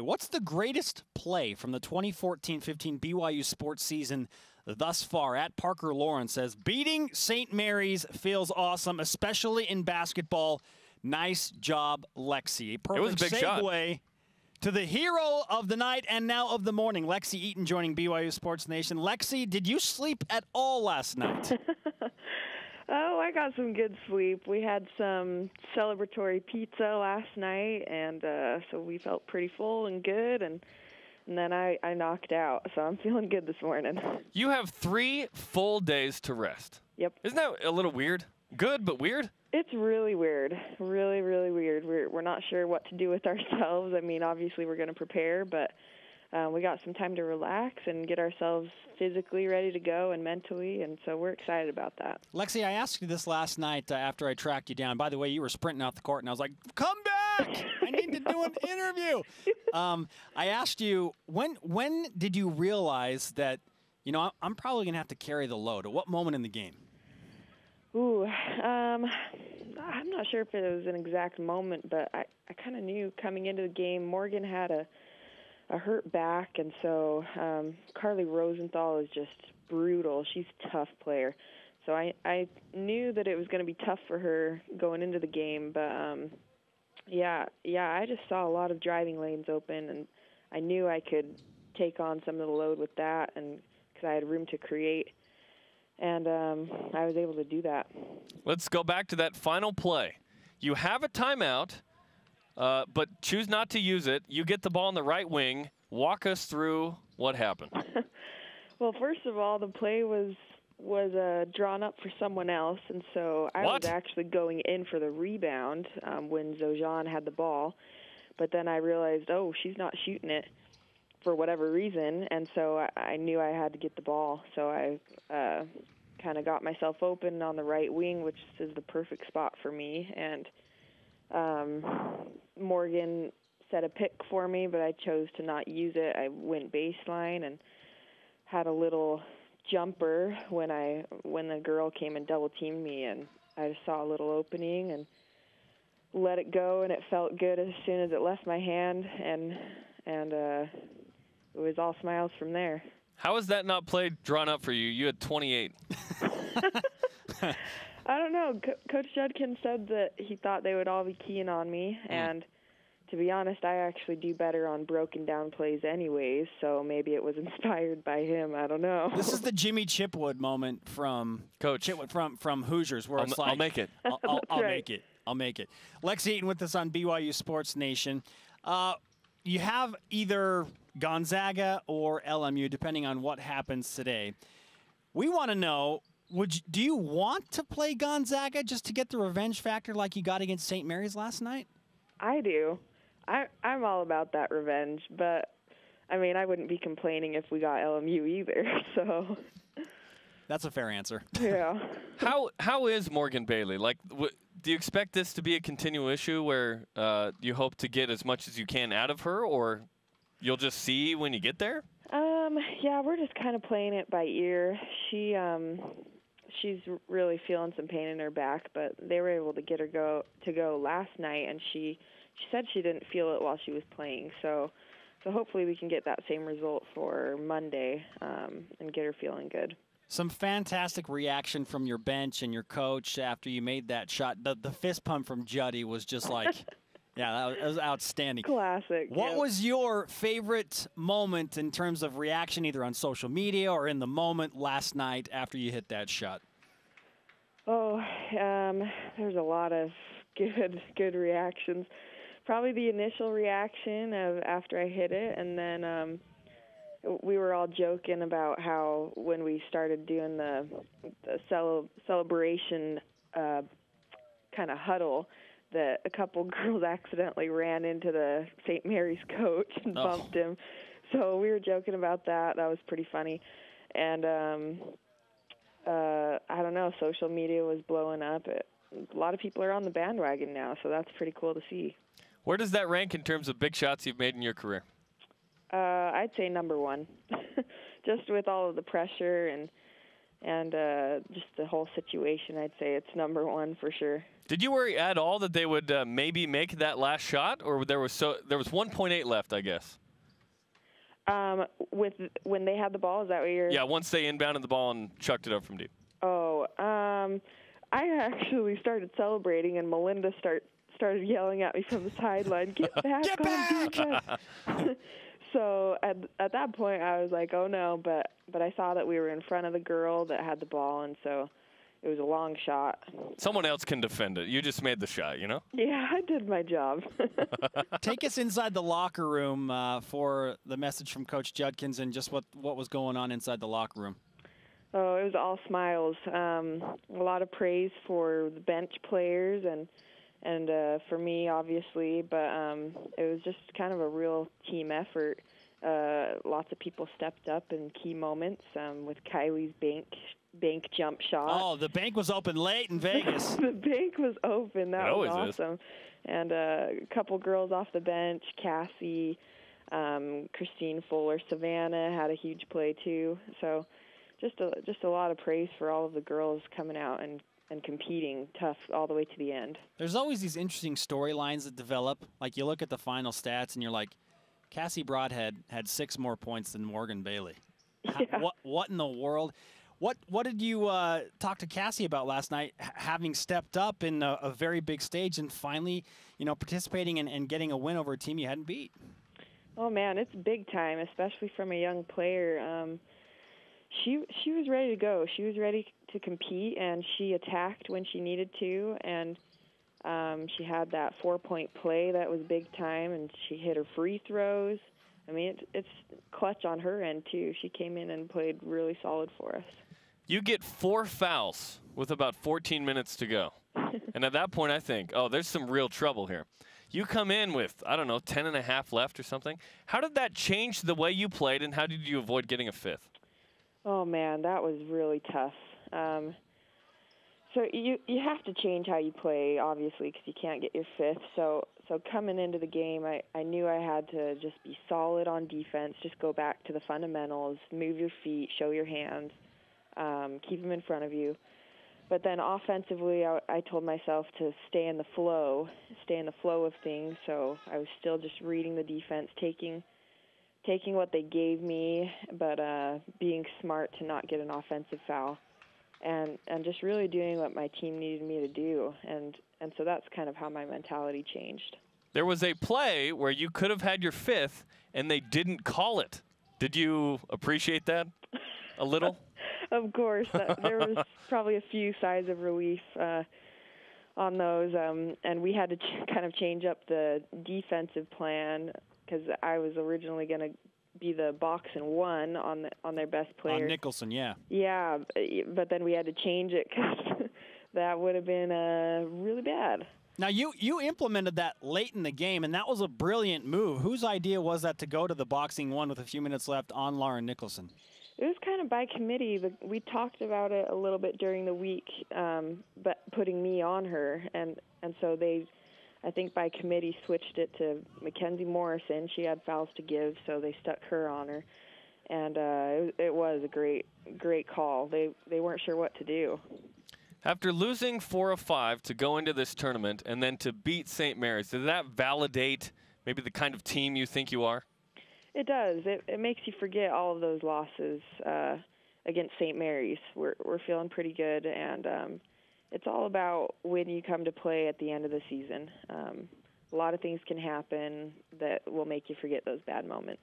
What's the greatest play from the 2014-15 BYU sports season thus far? At Parker Lawrence says, beating St. Mary's feels awesome, especially in basketball. Nice job, Lexi. Perfect it was a big segue shot. To the hero of the night and now of the morning, Lexi Eaton joining BYU Sports Nation. Lexi, did you sleep at all last night? Oh, I got some good sleep. We had some celebratory pizza last night, and so we felt pretty full and good, and then I knocked out, so I'm feeling good this morning. You have 3 full days to rest. Yep. Isn't that a little weird? Good, but weird? It's really weird. Really, really weird. We're not sure what to do with ourselves. I mean, obviously we're going to prepare, but we got some time to relax and get ourselves physically ready to go and mentally, and so we're excited about that. Lexi, I asked you this last night after I tracked you down. By the way, you were sprinting out the court, and I was like, come back! I need to do an interview. I asked you, when did you realize that, you know, I'm probably going to have to carry the load? At what moment in the game? Ooh, I'm not sure if it was an exact moment, but I kind of knew coming into the game. Morgan had a hurt back, and so Carly Rosenthal is just brutal. She's a tough player. So I knew that it was going to be tough for her going into the game, but yeah, I just saw a lot of driving lanes open, and I knew I could take on some of the load with that, and because I had room to create. And I was able to do that. Let's go back to that final play. You have a timeout, but choose not to use it. You get the ball on the right wing. Walk us through what happened. Well, first of all, the play was drawn up for someone else, and so I was actually going in for the rebound when Zojan had the ball. But then I realized, oh, she's not shooting it for whatever reason, and so I knew I had to get the ball. So I kind of got myself open on the right wing, which is the perfect spot for me. And Morgan set a pick for me, but I chose to not use it. I went baseline and had a little jumper when the girl came and double teamed me, and I just saw a little opening and let it go, and it felt good as soon as it left my hand, and it was all smiles from there. How is that not played drawn up for you? You had 28. I don't know. Coach Judkin said that he thought they would all be keying on me, and to be honest, I actually do better on broken down plays anyways, so maybe it was inspired by him. I don't know. This is the Jimmy Chipwood moment from Coach Chipwood from Hoosiers, where it's like, I'll make it. I'll make it. I'll make it. Lexi Eaton with us on BYU Sports Nation. You have either Gonzaga or LMU, depending on what happens today. We want to know, do you want to play Gonzaga just to get the revenge factor like you got against St. Mary's last night? I do. I'm all about that revenge, but, I mean, I wouldn't be complaining if we got LMU either, so. That's a fair answer. Yeah. How is Morgan Bailey? Like, do you expect this to be a continual issue where you hope to get as much as you can out of her, or you'll just see when you get there? Yeah, we're just kind of playing it by ear. She's really feeling some pain in her back, but they were able to get her to go last night, and she said she didn't feel it while she was playing. So hopefully we can get that same result for Monday and get her feeling good. Some fantastic reaction from your bench and your coach after you made that shot. The fist pump from Juddy was just like, yeah, that was outstanding. Classic. What was your favorite moment in terms of reaction, either on social media or in the moment last night after you hit that shot? Oh, there's a lot of good reactions. Probably the initial reaction of after I hit it, and then we were all joking about how when we started doing the celebration kind of huddle, that a couple girls accidentally ran into the St. Mary's coach and bumped him. So we were joking about that. That was pretty funny. And I don't know, social media was blowing up. A lot of people are on the bandwagon now, so that's pretty cool to see. Where does that rank in terms of big shots you've made in your career? I'd say number one. Just with all of the pressure and just the whole situation, I'd say it's number one for sure. Did you worry at all that they would maybe make that last shot, or there was 1.8 left, I guess? When they had the ball, is that what you're? Yeah, once they inbounded the ball and chucked it up from deep. Oh, I actually started celebrating, and Melinda started yelling at me from the sideline, "Get back Get on back!" defense!" So at that point, I was like, "Oh no!" But I saw that we were in front of the girl that had the ball, and so it was a long shot. Someone else can defend it. You just made the shot, you know? Yeah, I did my job. Take us inside the locker room for the message from Coach Judkins and just what was going on inside the locker room. Oh, it was all smiles. A lot of praise for the bench players and for me, obviously, but it was just kind of a real team effort. Lots of people stepped up in key moments with Kylie's bank jump shot. Oh, the bank was open late in Vegas. The bank was open. That was awesome. Is. And a couple girls off the bench, Cassie, Christine Fuller, Savannah had a huge play too. So just a lot of praise for all of the girls coming out and competing tough all the way to the end. There's always these interesting storylines that develop. Like you look at the final stats and you're like, Cassie Broadhead had 6 more points than Morgan Bailey. Yeah. What in the world? What did you talk to Cassie about last night, having stepped up in a very big stage and finally, participating and getting a win over a team you hadn't beat? Oh, man, it's big time, especially from a young player. She was ready to go. She was ready to compete, and she attacked when she needed to, and she had that 4-point play that was big time, and she hit her free throws. I mean, it's clutch on her end, too. She came in and played really solid for us. You get 4 fouls with about 14 minutes to go. And at that point, I think, oh, there's some real trouble here. You come in with, 10 and a half left or something. How did that change the way you played, and how did you avoid getting a 5th? Oh, man, that was really tough. So you have to change how you play, obviously, because you can't get your 5th. So coming into the game, I knew I had to just be solid on defense, just go back to the fundamentals, move your feet, show your hands, keep them in front of you. But then offensively, I told myself to stay in the flow of things. So I was still just reading the defense, taking what they gave me, but being smart to not get an offensive foul. And just really doing what my team needed me to do. And so that's kind of how my mentality changed. There was a play where you could have had your 5th, and they didn't call it. Did you appreciate that a little? Of course. There was probably a few sighs of relief on those. And we had to kind of change up the defensive plan because I was originally going to be the box and 1 on their best player. On Nicholson, yeah. Yeah, but then we had to change it because that would have been really bad. Now, you implemented that late in the game, and that was a brilliant move. Whose idea was that to go to the boxing 1 with a few minutes left on Lauren Nicholson? It was kind of by committee. We talked about it a little bit during the week, but putting me on her. And so they, I think by committee, switched it to Mackenzie Morrison. She had fouls to give, so they stuck her on her. And it was a great call. They weren't sure what to do. After losing 4 of 5 to go into this tournament and then to beat St. Mary's, did that validate maybe the kind of team you think you are? It does. It makes you forget all of those losses against St. Mary's. We're feeling pretty good, and it's all about when you come to play at the end of the season. A lot of things can happen that will make you forget those bad moments.